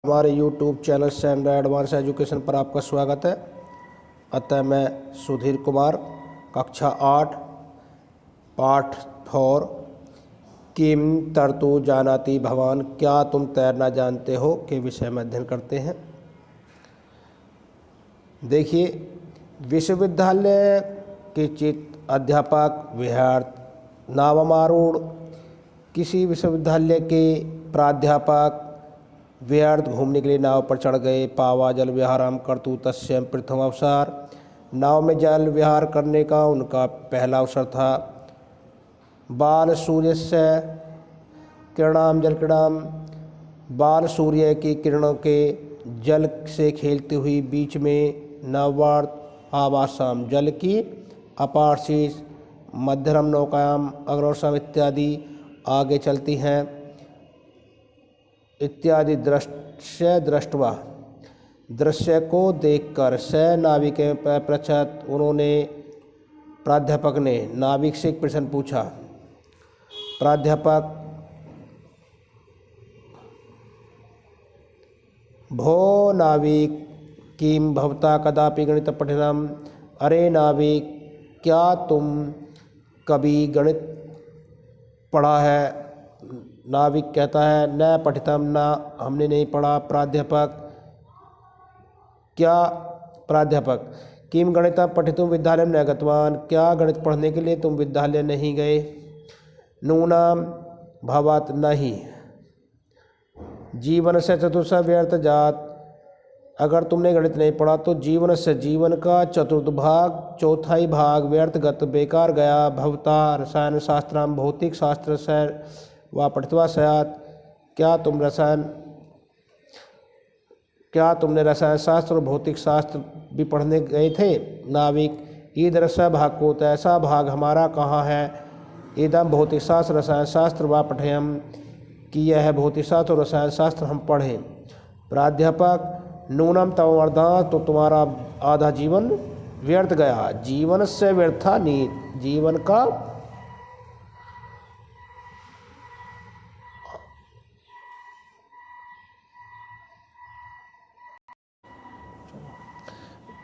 हमारे YouTube channel standard advance education पर आपका स्वागत है। अतः मैं सुधीर कुमार कक्षा 8 पाठ 4 किम तरतु जानाति भवान, क्या तुम तैरना जानते हो के विषय में अध्ययन करते हैं। देखिए, विश्वविद्यालय के चित अध्यापक विद्यार्थी नावमारूढ़, किसी विश्वविद्यालय के प्राध्यापक व्यर्थ घूमने के लिए नाव पर चढ़ गए। पावा जल विहारम कर्तु तस्यम प्रथम अवसर, नाव में जल विहार करने का उनका पहला अवसर था। बाल सूर्य से किरणाम जल क्रीड़ाम, बाल सूर्य की किरणों के जल से खेलती हुई बीच में नववार्त आवासाम, जल की अपार शीश मध्यरम नौकायाम अग्रसम इत्यादि आगे चलती हैं इत्यादि दृष्टवा, दृश्य को देखकर स नाविकें पृच्छत, उन्होंने प्राध्यापक ने नाविक से एक प्रश्न पूछा। प्राध्यापक भो नाविक किम भवता कदापि गणित पठनम, अरे नाविक क्या तुम कभी गणित पढ़ा है। नाविक कहता है न पठितम, ना हमने नहीं पढ़ा। प्राध्यापक किम गणित पठितुम विद्यालय न गतवान, क्या गणित पढ़ने के लिए तुम विद्यालय नहीं गए। नूनाम भवत, नहीं। जीवन से चतुर्थ व्यर्थ जात, अगर तुमने गणित नहीं पढ़ा तो जीवन से, जीवन का चतुर्थ भाग चौथाई भाग व्यर्थगत बेकार गया। भवता रसायन शास्त्रम, भौतिक शास्त्र से व पठित्वा स्यात्, क्या तुमने रसायन शास्त्र और भौतिक शास्त्र भी पढ़ने गए थे। नाविक ईदृश भाग को, तो ऐसा भाग हमारा कहाँ है। इदम भौतिक शास्त्र रसायन शास्त्र व पठयम, कि यह है भौतिक शास्त्र और रसायन शास्त्र हम पढ़ें। प्राध्यापक नूनम तव अर्धा, तो तुम्हारा आधा जीवन व्यर्थ गया। जीवन से व्यर्था नीत, जीवन का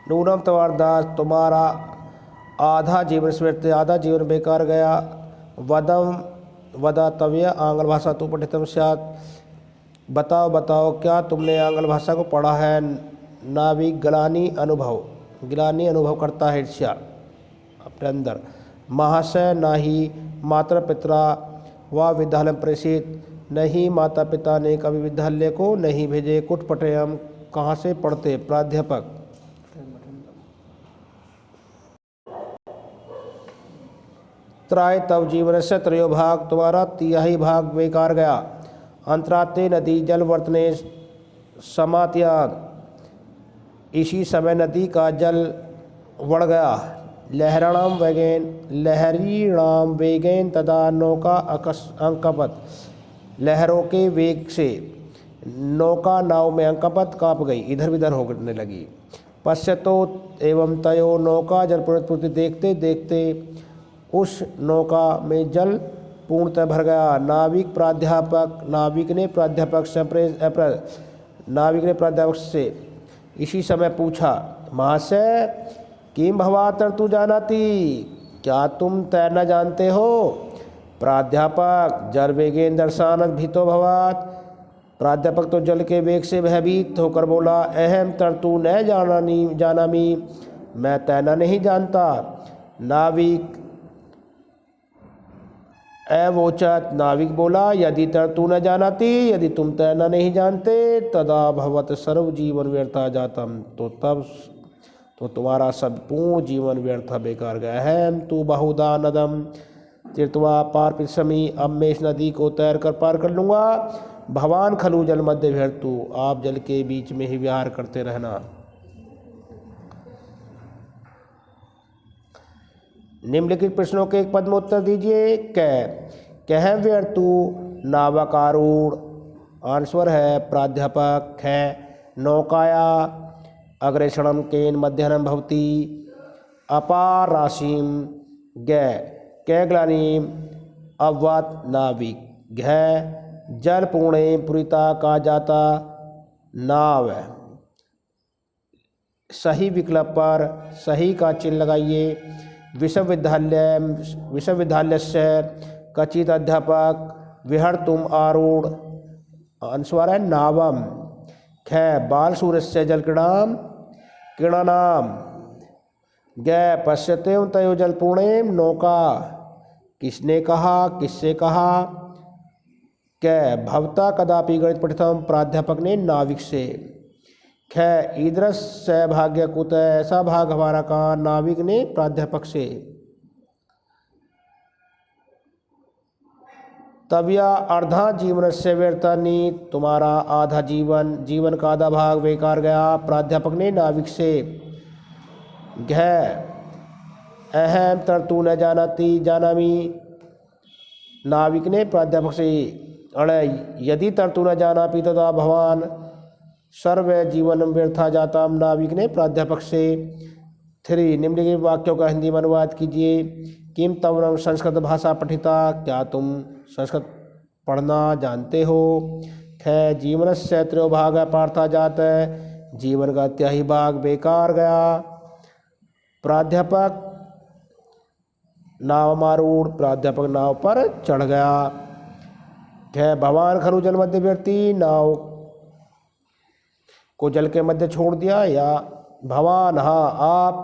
नूनम तवारदास, तुम्हारा आधा जीवन व्यर्थ, आधा जीवन बेकार गया। वदातव्य आंग्ल भाषा तो पठितम स्यात्, बताओ क्या तुमने आंग्ल भाषा को पढ़ा है। नाविक ग्लानि अनुभव करता है ईर्ष्या अपने अंदर। महाशय नाही माता पिता व विद्यालय प्रेषित, नहीं माता पिता ने कभी विद्यालय को नहीं भेजे। कुट पठयम, कहाँ से पढ़ते। प्राध्यापक त्राय तव जीवन से त्रयो भाग, तुम्हारा तिहाई भाग बेकार गया। अंतराते नदी जल वर्तने समात्याग, इसी समय नदी का जल बढ़ गया। लहरीणाम वेगेन तदा नौका अंकपत, लहरों के वेग से नौका नाव में अंकपत काँप गई, इधर उधर होने लगी। पश्यतो एवं तयो, नौका जल पूर्ति देखते देखते उस नौका में जल पूर्णतः भर गया। नाविक ने प्राध्यापक से इसी समय पूछा। महाशय किम भवा तरतु जानाति, क्या तुम तैरना जानते हो। प्राध्यापक जल वेगेन दर्शानत भीतो भवात, प्राध्यापक तो जल के वेग से भयभीत होकर बोला। अहम तरतु न जानामि, मैं तैरना नहीं जानता। नाविक अवोचत, नाविक बोला यदि तरतु न जानाति, यदि तुम तैरना नहीं जानते। तदा भवत सर्व जीवन व्यर्था जातम, तो तुम्हारा संपूर्ण जीवन व्यर्थ बेकार गया है। तू बहुधा नदम तीर्थवा पार पिछमी, अब मैं इस नदी को तैर कर पार कर लूँगा। भवान खलु जल मध्य व्यर्थु, आप जल के बीच में ही विहार करते रहना। निम्नलिखित प्रश्नों के एक पद में उत्तर दीजिए। कह व्यर्थु नावकारूढ़, आंसर है प्राध्यापक है। नौकाया अग्रेषणम केन मध्याह्न भवती, अपार राशिम कैग्लानीम अवत नाविक, जल पूर्णे पुरिता का जाता नाव, सही विकल्प पर सही का चिन्ह लगाइए। विश्वविद्यालयस्य कचित अध्यापक विहर्तुम आरूढ़, अनुस्वार है नावम। ख बालसूर्यस्य जलक्रीडां क्रीडनाम। ग पश्यते तयो जलपूर्णेम नौका, किसने कहा, किससे कहा। क भवता कदापि गणित पठितम, प्राध्यापक ने नाविक से। ख ईदृश सौभाग्य कुत, ऐसा भाग हमारा कहा, नाविक ने प्राध्यापक से। तव्या अर्धा जीवन से व्यर्थानि, तुम्हारा आधा जीवन, जीवन का आधा भाग बेकार गया, प्राध्यापक ने नाविक से। घ अहम तरतु न जानाति जानामि, नाविक ने प्राध्यापक से। अण यदि तरतु न जानापि तदा भवान सर्व जीवन व्यर्था जाता, नाविक ने प्राध्यापक से। 3 निम्नलिखित वाक्यों का हिंदी में अनुवाद कीजिए। किम तवरम संस्कृत भाषा पठिता, क्या तुम संस्कृत पढ़ना जानते हो। ख जीवनस्य त्रयो भाग पार्था जात, जीवन का त्याही भाग बेकार गया। प्राध्यापक नावमारूढ़, प्राध्यापक नाव पर चढ़ गया। ख भवान खरु जल मध्य व्यक्ति, नाव को जल के मध्य छोड़ दिया। या भवान, हाँ आप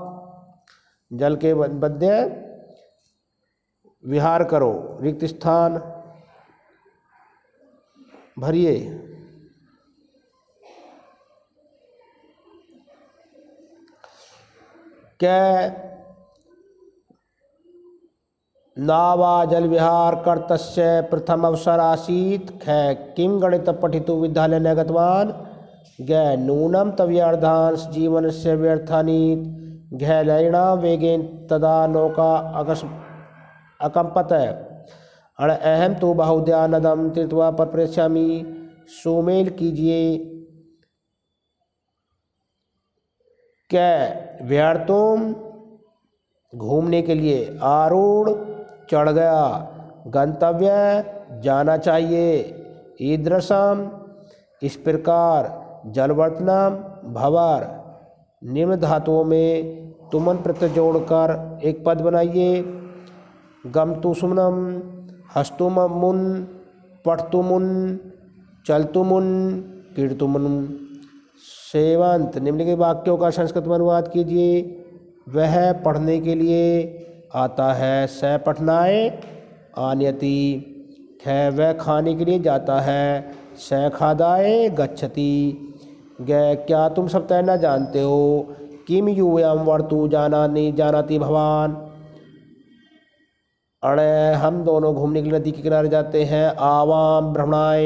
जल के मध्य विहार करो, रिक्त स्थान भरिए। कै नावा जल विहार कर्तस्य प्रथम अवसर आसीत्। ख किं गणित पठितुं विद्यालय न गतवान्। ग नूनम तव्यार्धांश जीवनस्य व्यर्थानि। घ लयिणां वेगेन तदा नौका अकम्पत। अण अहम तो बहुध्यानदम तीर्थवा पर प्रेष्यामि, सुमेल कीजिए। कै व्यर्थुम घूमने के लिए, आरूढ़ चढ़ गया, गंतव्य जाना चाहिए, ईदृशम इस प्रकार, जलवर्तनम भवर। निम्न धातुओं में तुमन प्रत्यय जोड़कर एक पद बनाइए। गमतुसुमनम, हस्तुमुन, पठतुमुन, चलतुमुन, कीर्तुमुन। सेवंत निम्नलिखित वाक्यों का संस्कृत में अनुवाद कीजिए। वह पढ़ने के लिए आता है, स पठनाय आनयति। ख वह खाने के लिए जाता है, स खादाय गच्छति। ग क्या तुम सब तैरना जानते हो। किम यूयम वर्तु जानाति जानाति भवान। अण हम दोनों घूमने के लिए नदी के किनारे जाते हैं। आवाम भ्रमणाय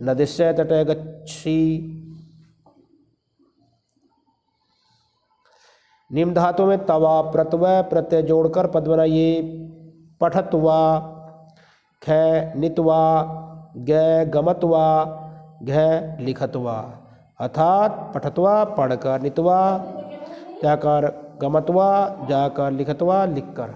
नदीस्य तटे गच्छि। निम्न धातु में तवा प्रत्यय प्रत्यय जोड़कर पद बनाइए। पठत्वा, ख नित्वा, ग गमत्वा, घ लिखत्वा। अर्थात पठत्वा पढ़कर, नित्वा जाकर, गमत्वा जाकर, लिखत्वा लिखकर।